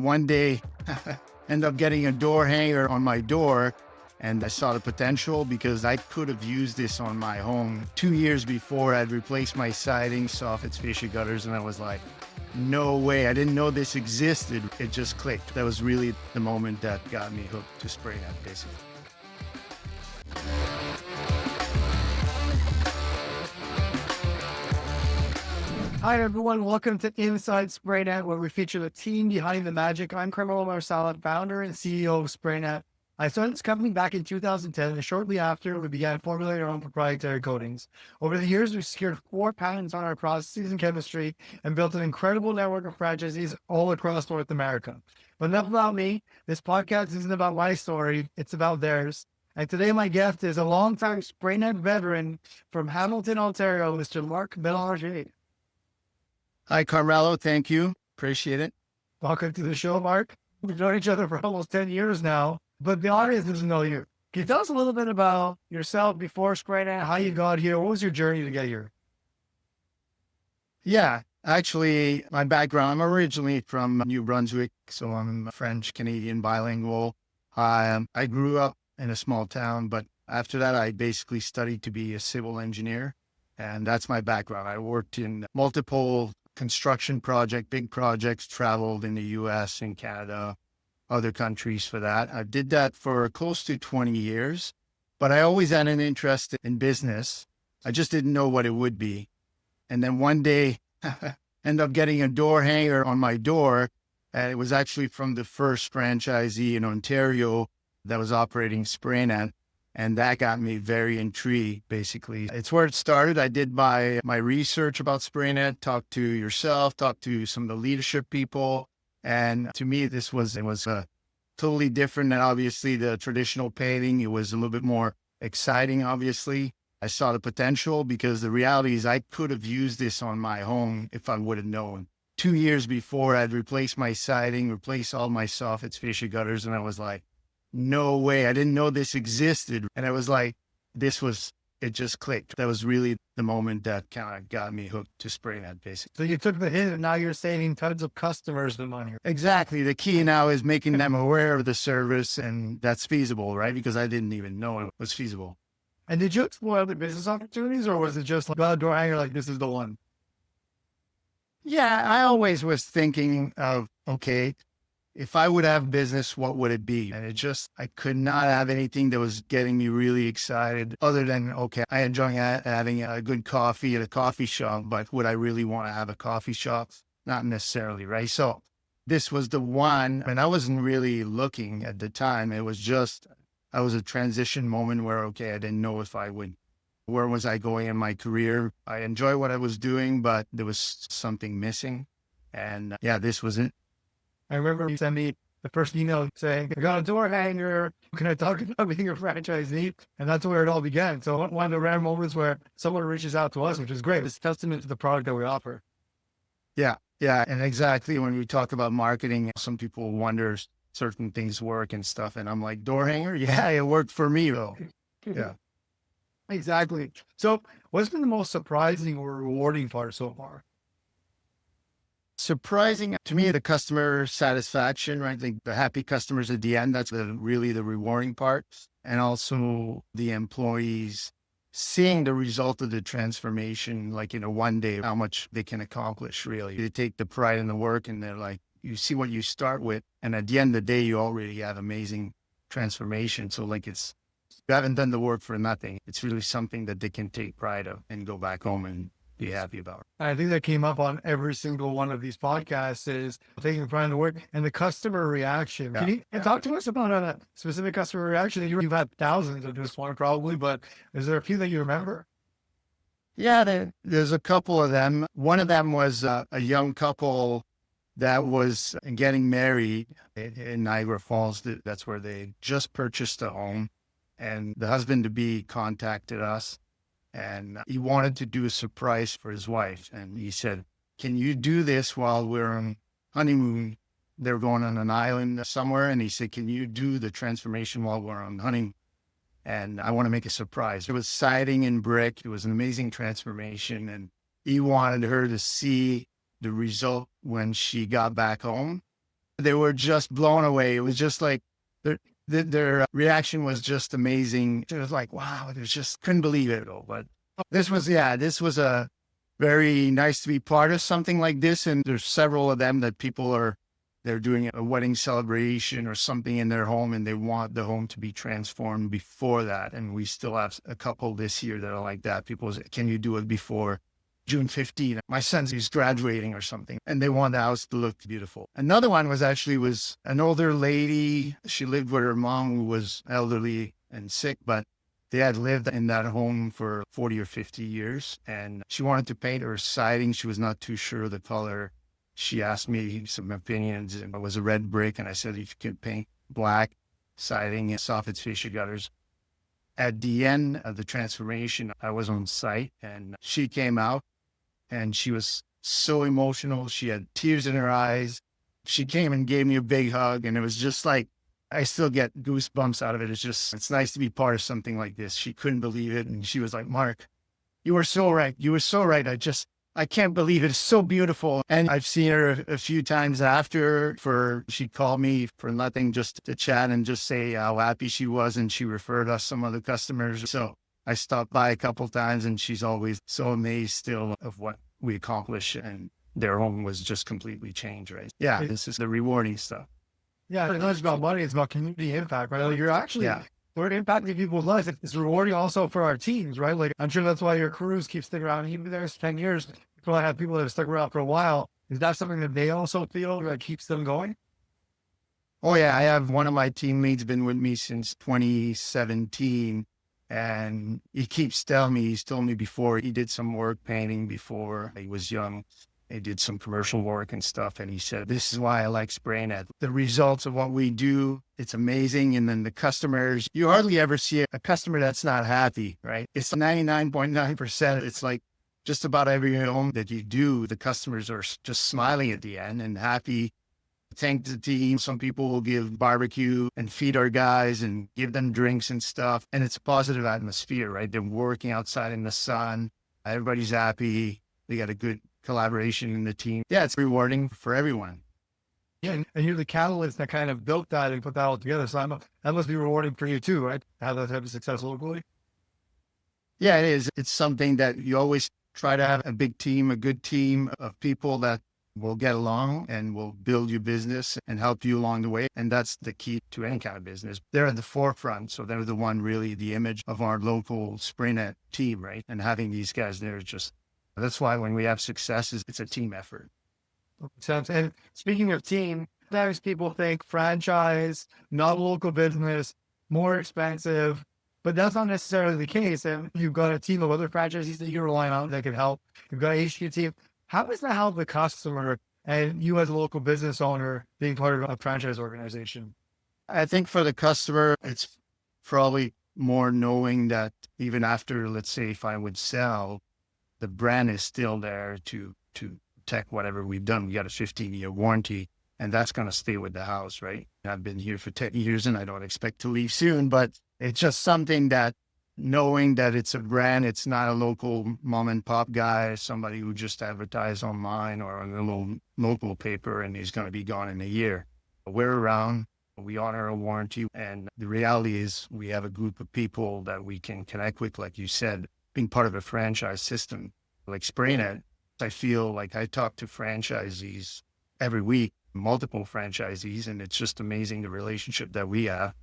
One day, ended up getting a door hanger on my door, and I saw the potential because I could have used this on my home. 2 years before, I'd replaced my siding, soffits, fascia gutters, and I was like, no way. I didn't know this existed. It just clicked. That was really the moment that got me hooked to spray net, basically. Hi, everyone. Welcome to Inside SprayNet, where we feature the team behind the magic. I'm Carmelo, founder and CEO of SprayNet. I started this company back in 2010, and shortly after, we began formulating our own proprietary coatings. Over the years, we secured 4 patents on our processes and chemistry and built an incredible network of franchisees all across North America. But enough about me. This podcast isn't about my story. It's about theirs. And today, my guest is a longtime SprayNet veteran from Hamilton, Ontario, Mr. Marc Bélanger. Hi, Carmelo. Thank you. Appreciate it. Welcome to the show, Marc. We've known each other for almost 10 years now, but the audience doesn't know you. Can you tell us a little bit about yourself before SprayNet, how you got here? What was your journey to get here? Yeah, actually, my background, I'm originally from New Brunswick, so I'm French-Canadian bilingual. I grew up in a small town, but after that, I basically studied to be a civil engineer, and that's my background. I worked in multiple construction big projects, traveled in the US and Canada, other countries for that. I did that for close to 20 years, but I always had an interest in business. I just didn't know what it would be. And then one day, ended up getting a door hanger on my door, and it was actually from the first franchisee in Ontario that was operating SprayNet. And that got me very intrigued, basically. It's where it started. I did my research about SprayNet, talked to yourself, talked to some of the leadership people. And to me, it was totally different than obviously the traditional painting. It was a little bit more exciting, obviously. I saw the potential because the reality is I could have used this on my home if I would have known. 2 years before, I'd replaced my siding, replaced all my soffits, fascia gutters, and I was like, no way. I didn't know this existed. And I was like, it just clicked. That was really the moment that kind of got me hooked to SprayNet, basically. So you took the hit, and now you're saving tons of customers the money. Exactly. The key now is making them aware of the service, and that's feasible, right? Because I didn't even know it was feasible. And did you explore other business opportunities, or was it just like, door hanger, like this is the one? Yeah, I always was thinking of, okay, if I would have business, what would it be? And I could not have anything that was getting me really excited other than, okay, I enjoy having a good coffee at a coffee shop, but would I really want to have a coffee shop? Not necessarily, right? So this was the one, and I wasn't really looking at the time. I was a transition moment where, okay, I didn't know where was I going in my career? I enjoy what I was doing, but there was something missing. And yeah, this was it. I remember you sent me the first email saying, I got a door hanger. Can I talk about being a franchisee? And that's where it all began. So one of the rare moments where someone reaches out to us, which is great. It's a testament to the product that we offer. Yeah. Yeah. And exactly when we talk about marketing, some people wonder certain things work and stuff. And I'm like, door hanger? Yeah, it worked for me though. Yeah. Exactly. So what's been the most surprising or rewarding part so far? Surprising to me, the customer satisfaction, right? Like the happy customers at the end, that's really the rewarding part. And also the employees seeing the result of the transformation, like in a one day, how much they can accomplish really. They take the pride in the work and they're like, you see what you start with. And at the end of the day, you already have amazing transformation. So like you haven't done the work for nothing. It's really something that they can take pride of and go back home and be happy about. I think that came up on every single one of these podcasts is taking pride in the work and the customer reaction. Yeah. Can you talk to us about a specific customer reaction? You've had thousands of this one probably, but is there a few that you remember? Yeah, there's a couple of them. One of them was a young couple that was getting married in Niagara Falls. That's where they just purchased a home. And the husband-to-be contacted us. And he wanted to do a surprise for his wife. And he said, can you do this while we're on honeymoon? They're going on an island somewhere. And he said, can you do the transformation while we're on honeymoon? And I want to make a surprise. It was siding and brick. It was an amazing transformation. And he wanted her to see the result when she got back home. They were just blown away. It was just like their reaction was just amazing. It was like, wow, they just couldn't believe it all. But this was a very nice to be part of something like this. And there's several of them that they're doing a wedding celebration or something in their home, and they want the home to be transformed before that. And we still have a couple this year that are like that. People say, can you do it before June 15th? My son's he's graduating or something, and they want the house to look beautiful. Another one was an older lady. She lived with her mom, who was elderly and sick, but they had lived in that home for 40 or 50 years, and she wanted to paint her siding. She was not too sure of the color. She asked me some opinions, and it was a red brick, and I said, if you could paint black siding and soffit fascia gutters. At the end of the transformation, I was on site, and she came out, and she was so emotional. She had tears in her eyes. She came and gave me a big hug, and it was just like, I still get goosebumps out of it. It's nice to be part of something like this. She couldn't believe it, and she was like, Marc, you were so right. You were so right. I can't believe it. It's so beautiful. And I've seen her a few times after she called me for nothing, just to chat and just say how happy she was. And she referred us some other customers. So I stopped by a couple times, and she's always so amazed still of what we accomplish. And their home was just completely changed, right? Yeah, this is the rewarding stuff. Yeah, it's not just about money. It's about community impact, right? Like you're actually we're impacting people's lives. It's rewarding also for our teams, right? Like I'm sure that's why your crews keep sticking around. Even there's 10 years, people have people that have stuck around for a while. Is that something that they also feel that keeps them going? Oh yeah, I have one of my teammates been with me since 2017, and he keeps telling me, he's told me before, he did some work painting before he was young. He did some commercial work and stuff. And he said, this is why I like SprayNet. The results of what we do, it's amazing. And then the customers, you hardly ever see a customer that's not happy, right? It's 99.9%. It's like just about every home that you do, the customers are just smiling at the end and happy. Thank the team. Some people will give barbecue and feed our guys and give them drinks and stuff. And it's a positive atmosphere, right? They're working outside in the sun. Everybody's happy. They got a good collaboration in the team. Yeah, it's rewarding for everyone. Yeah, and you're the catalyst that kind of built that and put that all together. So that must be rewarding for you too, right? Have that type of success locally. Yeah, it is. It's something that you always try to have a big team, a good team of people that will get along and will build your business and help you along the way. And that's the key to any kind of business. They're at the forefront. So they're the one really the image of our local SprayNet team, right? And having these guys there is just, that's why when we have success, it's a team effort. And speaking of team, sometimes people think franchise, not local business, more expensive, but that's not necessarily the case. And you've got a team of other franchisees that you're relying on that can help. You've got an HQ team. How does that help the customer and you as a local business owner being part of a franchise organization? I think for the customer, it's probably more knowing that even after, let's say, if I would sell, the brand is still there to protect whatever we've done. We got a 15-year warranty, and that's going to stay with the house, right? I've been here for 10 years, and I don't expect to leave soon, but it's just something that knowing that it's a brand, it's not a local mom and pop guy, somebody who just advertised online or on a little local paper, and he's going to be gone in a year. We're around. We honor a warranty, and the reality is we have a group of people that we can connect with, like you said. Being part of a franchise system like SprayNet, I feel like I talk to franchisees every week, multiple franchisees, and it's just amazing the relationship that we have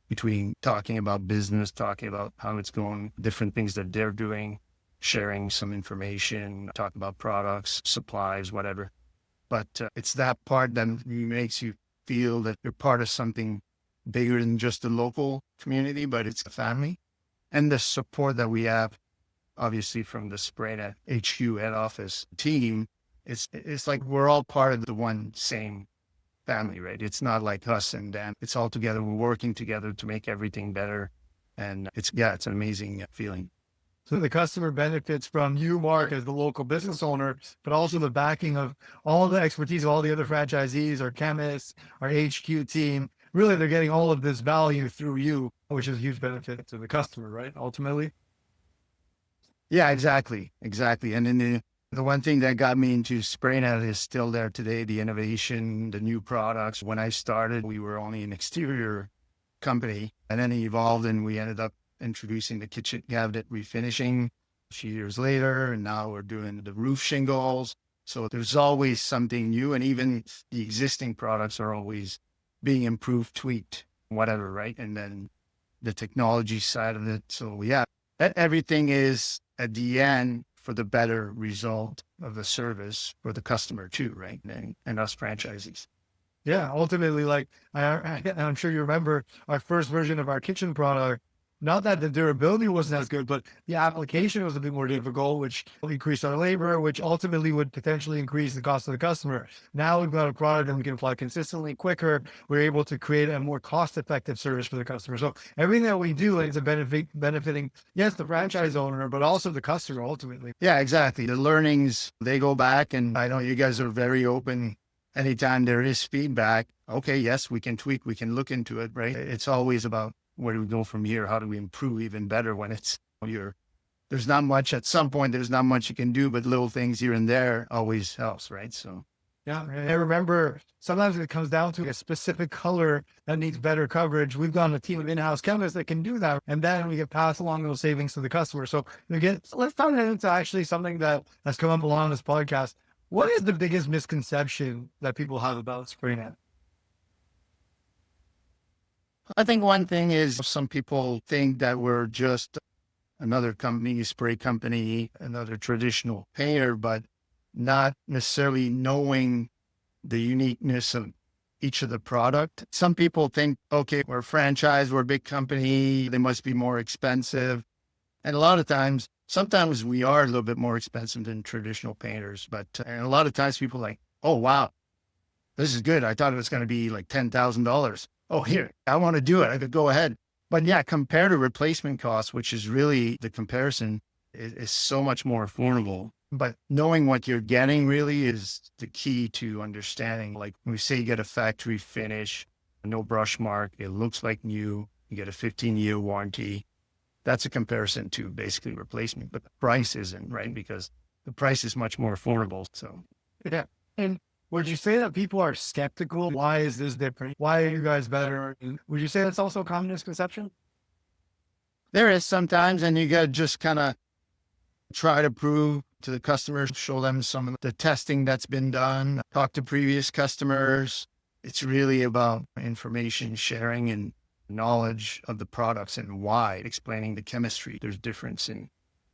between talking about business, talking about how it's going, different things that they're doing, sharing some information, talk about products, supplies, whatever. But it's that part that makes you feel that you're part of something bigger than just the local community, but it's a family. And the support that we have, obviously from the SprayNet HQ head office team, it's like we're all part of the one same family, right? It's not like us and them. It's all together. We're working together to make everything better. And it's an amazing feeling. So the customer benefits from you, Marc, as the local business owner, but also the backing of all the expertise of all the other franchisees, our chemists, our HQ team. Really, they're getting all of this value through you, which is a huge benefit to the customer, right? Ultimately. Yeah, exactly. And then The one thing that got me into SprayNet is still there today, the innovation, the new products. When I started, we were only an exterior company, and then it evolved and we ended up introducing the kitchen cabinet refinishing a few years later, and now we're doing the roof shingles. So there's always something new, and even the existing products are always being improved, tweaked, whatever, right? And then the technology side of it. So yeah, everything is at the end for the better result of the service for the customer too, right? And us franchisees. Yeah, ultimately, like I'm sure you remember our first version of our kitchen product. Not that the durability wasn't as good, but the application was a bit more difficult, which increased our labor, which ultimately would potentially increase the cost of the customer. Now we've got a product that we can apply consistently, quicker. We're able to create a more cost-effective service for the customer. So everything that we do is a benefiting, yes, the franchise owner, but also the customer ultimately. Yeah, exactly. The learnings, they go back, and I know you guys are very open. Anytime there is feedback, okay, yes, we can tweak, we can look into it, right? It's always about where do we go from here? How do we improve even better when it's there's not much at some point, there's not much you can do, but little things here and there always helps, right? So yeah, I remember sometimes it comes down to a specific color that needs better coverage. We've got a team of in-house chemists that can do that, and then we can pass along those savings to the customer. So again, let's turn it into actually something that has come up along this podcast. What is the biggest misconception that people have about SprayNet? I think one thing is some people think that we're just another company, a spray company, another traditional painter, but not necessarily knowing the uniqueness of each of the product. Some people think, okay, we're a franchise, we're a big company, they must be more expensive. And a lot of times, sometimes we are a little bit more expensive than traditional painters, but and a lot of times people are like, oh, wow, this is good. I thought it was going to be like $10,000. Oh, here, I want to do it. I could go ahead. But yeah, compared to replacement costs, which is really the comparison, is so much more affordable. But knowing what you're getting really is the key to understanding. Like when we say you get a factory finish, no brush mark, it looks like new, you get a 15-year warranty. That's a comparison to basically replacement, but the price isn't, right? Because the price is much more affordable. So yeah. And would you say that people are skeptical? Why is this different? Why are you guys better? Would you say that's also a common misconception? there is sometimes, and you got to just kind of try to prove to the customers, show them some of the testing that's been done, talk to previous customers. It's really about information sharing and knowledge of the products and why, explaining the chemistry. There's difference in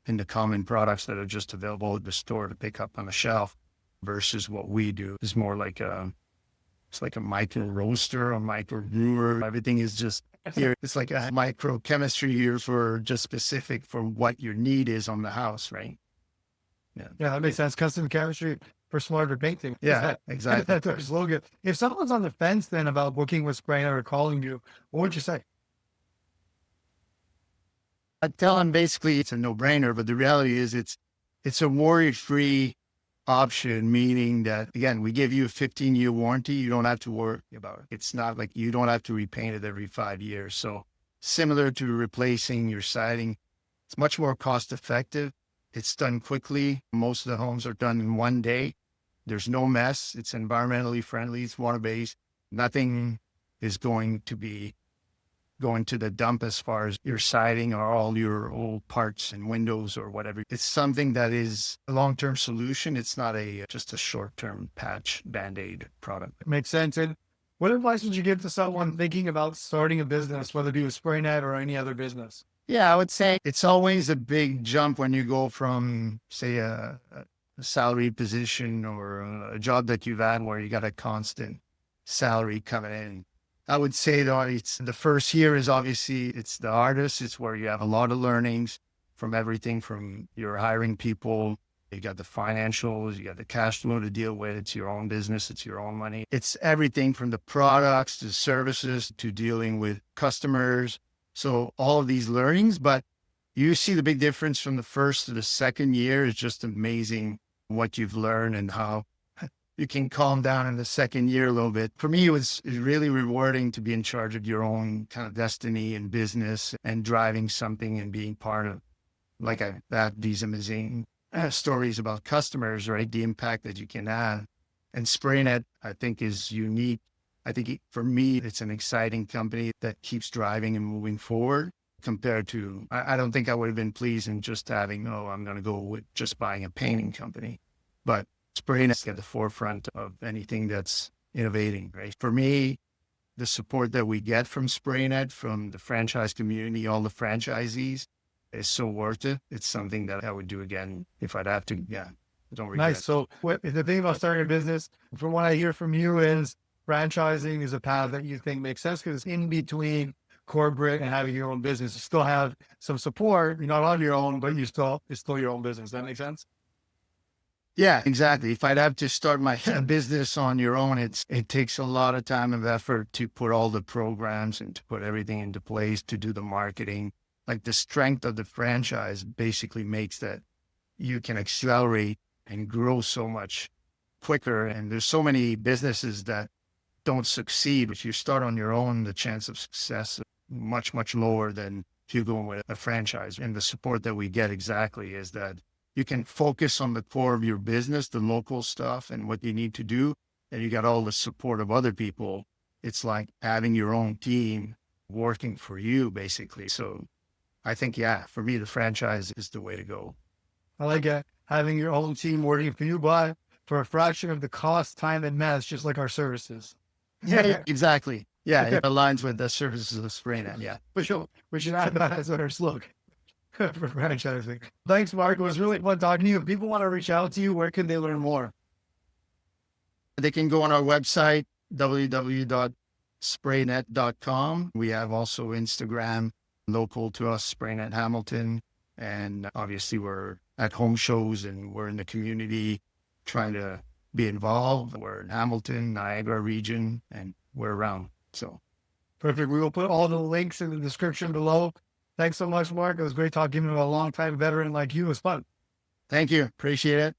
the common products that are just available at the store to pick up on the shelf versus what we do. It's more like it's like a micro roaster, a micro brewer. Everything is just here. It's like a micro chemistry here for just specific for what your need is on the house, right? Yeah, that makes sense. Custom chemistry for smarter painting. Yeah, exactly. That's our slogan. If someone's on the fence then about booking with SprayNet or calling you, what would you say? I tell them basically it's a no-brainer, but the reality is it's a worry-free option, meaning that, again, we give you a 15-year warranty. You don't have to worry about it. It's not like you don't have to repaint it every 5 years. So similar to replacing your siding, it's much more cost-effective. It's done quickly. Most of the homes are done in one day. There's no mess. It's environmentally friendly. It's water-based. Nothing is going to be going to the dump as far as your siding or all your old parts and windows or whatever. It's something that is a long-term solution. It's not just a short-term patch Band-Aid product. It makes sense. And what advice would you give to someone thinking about starting a business, whether it be with SprayNet or any other business? Yeah, I would say it's always a big jump when you go from, say, a salary position or a job that you've had where you got a constant salary coming in. I would say though, it's the first year is obviously it's the hardest. It's where you have a lot of learnings from everything from you're hiring people, you got the financials, you got the cash flow to deal with. It's your own business. It's your own money. It's everything from the products to services to dealing with customers. So all of these learnings, but you see the big difference from the first to the second year is just amazing what you've learned and how you can calm down in the second year a little bit. For me, it was really rewarding to be in charge of your own kind of destiny and business and driving something and being part of like these amazing stories about customers, right? The impact that you can have. And SprayNet, I think, is unique. I think for me, it's an exciting company that keeps driving and moving forward compared to, I don't think I would have been pleased in just having, oh, I'm going to go with just buying a painting company. But SprayNet's at the forefront of anything that's innovating, right? For me, the support that we get from SprayNet, from the franchise community, all the franchisees, is so worth it. It's something that I would do again if I'd have to. Yeah, I don't regret. Nice. So the thing about starting a business, from what I hear from you, is franchising is a path that you think makes sense because it's in between corporate and having your own business. You still have some support. You're not on your own, but it's still your own business. That makes sense? Yeah, exactly. If I'd have to start my business on your own, it takes a lot of time and effort to put all the programs and to put everything into place, to do the marketing. Like the strength of the franchise basically makes that you can accelerate and grow so much quicker. And there's so many businesses that don't succeed. If you start on your own, the chance of success is much, much lower than if you go with a franchise. And the support that we get exactly is that you can focus on the core of your business, the local stuff and what you need to do. And you got all the support of other people. It's like having your own team working for you, basically. So I think, yeah, for me, the franchise is the way to go. I like it. Having your own team working for you, but for a fraction of the cost, time, and mess, just like our services. Yeah, exactly. Yeah, it aligns with the services of SprayNet. Yeah. For sure. We should add that as our slogan for franchising. Thanks, Marc. It was really fun talking to you. If people want to reach out to you, where can they learn more? They can go on our website, www.spraynet.com. We have also Instagram, local to us, SprayNet Hamilton. And obviously we're at home shows and we're in the community trying to be involved. We're in Hamilton, Niagara region, and we're around. So perfect. We will put all the links in the description below. Thanks so much, Marc. It was great talking to a long-time veteran like you. It was fun. Thank you. Appreciate it.